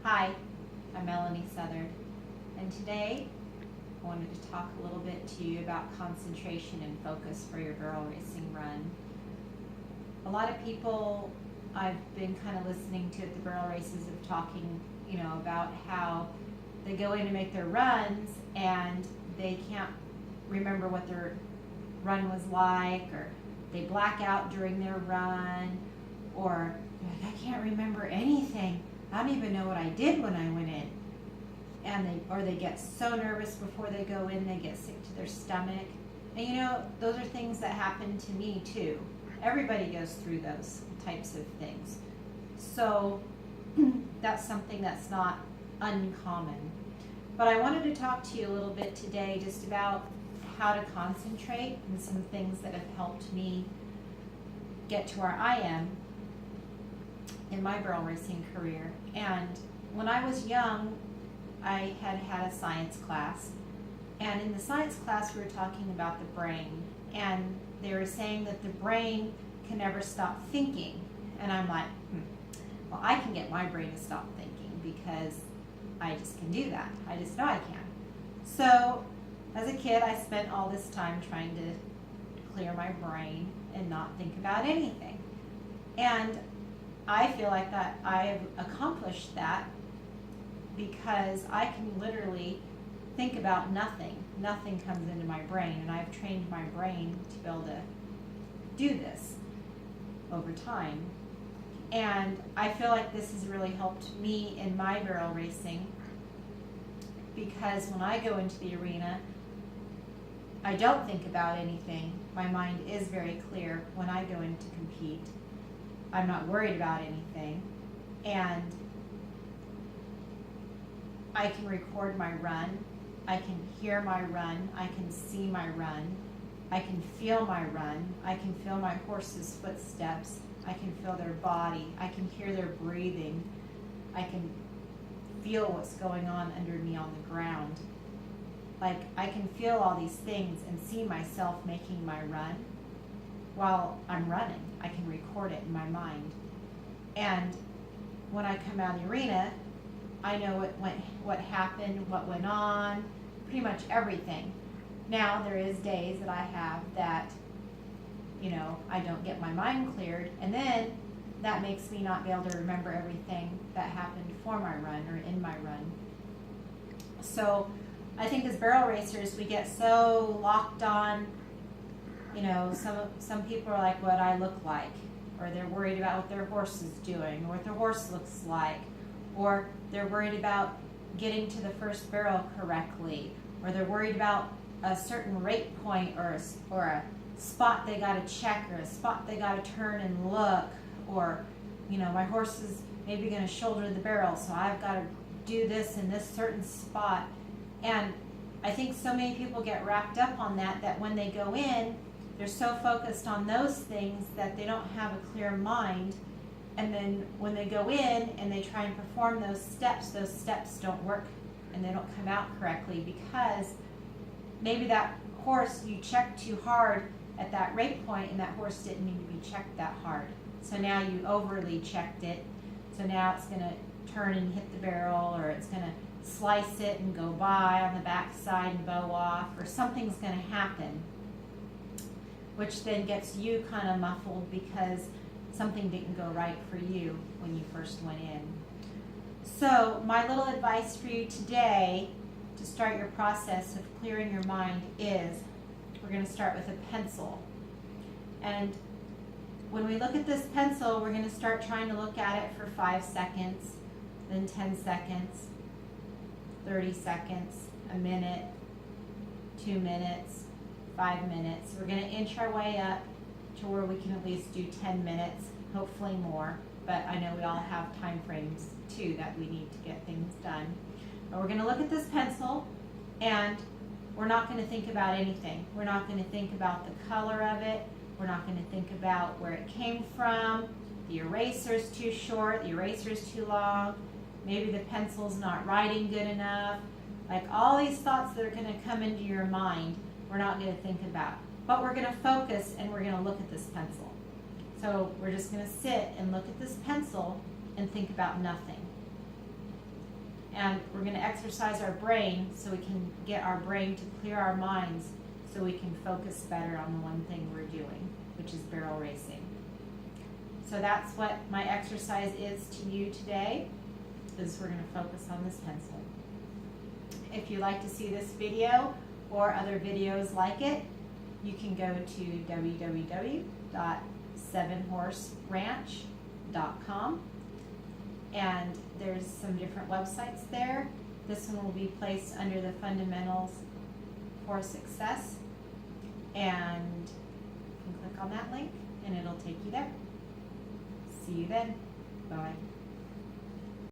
Hi, I'm Melanie Southard, and today I wanted to talk a little bit to you about concentration and focus for your barrel racing run. A lot of people I've been kind of listening to at the barrel races of talking, about how they go in to make their runs and they can't remember what their run was like, or they black out during their run, or they're like, I can't remember anything. I don't even know what I did when I went in. And they get so nervous before they go in, they get sick to their stomach. And those are things that happen to me too. Everybody goes through those types of things. So that's something that's not uncommon. But I wanted to talk to you a little bit today just about how to concentrate and some things that have helped me get to where I am in my barrel racing career. And when I was young, I had a science class, and in the science class we were talking about the brain, and they were saying that the brain can never stop thinking. And I'm like, well, I can get my brain to stop thinking because I just can do that. I just know I can. So as a kid, I spent all this time trying to clear my brain and not think about anything. And I feel like that I've accomplished that because I can literally think about nothing. Nothing comes into my brain, and I've trained my brain to be able to do this over time. And I feel like this has really helped me in my barrel racing, because when I go into the arena, I don't think about anything. My mind is very clear when I go in to compete. I'm not worried about anything, and I can record my run, I can hear my run, I can see my run, I can feel my run, I can feel my horse's footsteps, I can feel their body, I can hear their breathing, I can feel what's going on under me on the ground. Like, I can feel all these things and see myself making my run while I'm running. I can record it in my mind. And when I come out of the arena, I know what happened, what went on, pretty much everything. Now, there is days that I have that, I don't get my mind cleared, and then that makes me not be able to remember everything that happened for my run or in my run. So I think as barrel racers, we get so locked on, some people are like what I look like, or they're worried about what their horse is doing, or what their horse looks like, or they're worried about getting to the first barrel correctly, or they're worried about a certain rate point, or a spot they got to check, or a spot they got to turn and look, or my horse is maybe going to shoulder the barrel, so I've got to do this in this certain spot. And I think so many people get wrapped up on that when they go in, they're so focused on those things that they don't have a clear mind. And then when they go in and they try and perform those steps don't work and they don't come out correctly, because maybe that horse, you checked too hard at that rate point and that horse didn't need to be checked that hard. So now you overly checked it. So now it's going to turn and hit the barrel, or it's going to slice it and go by on the back side and bow off, or something's going to happen, which then gets you kind of muffled because something didn't go right for you when you first went in. So my little advice for you today to start your process of clearing your mind is we're going to start with a pencil. And when we look at this pencil, we're going to start trying to look at it for 5 seconds, then 10 seconds, 30 seconds, a minute, 2 minutes, 5 minutes. We're going to inch our way up to where we can at least do 10 minutes, hopefully more, but I know we all have time frames too that we need to get things done. But we're going to look at this pencil, and we're not going to think about anything. We're not going to think about the color of it. We're not going to think about where it came from. The eraser's too short, the eraser's too long, maybe the pencil's not writing good enough. Like, all these thoughts that are going to come into your mind, we're not going to think about. But we're going to focus and we're going to look at this pencil. So we're just going to sit and look at this pencil and think about nothing. And we're going to exercise our brain so we can get our brain to clear our minds so we can focus better on the one thing we're doing, which is barrel racing. So that's what my exercise is to you today, is we're going to focus on this pencil. If you'd like to see this video or other videos like it, you can go to www.7horseranch.com, and there's some different websites there. This one will be placed under the fundamentals for success, and you can click on that link and it'll take you there. See you then. Bye.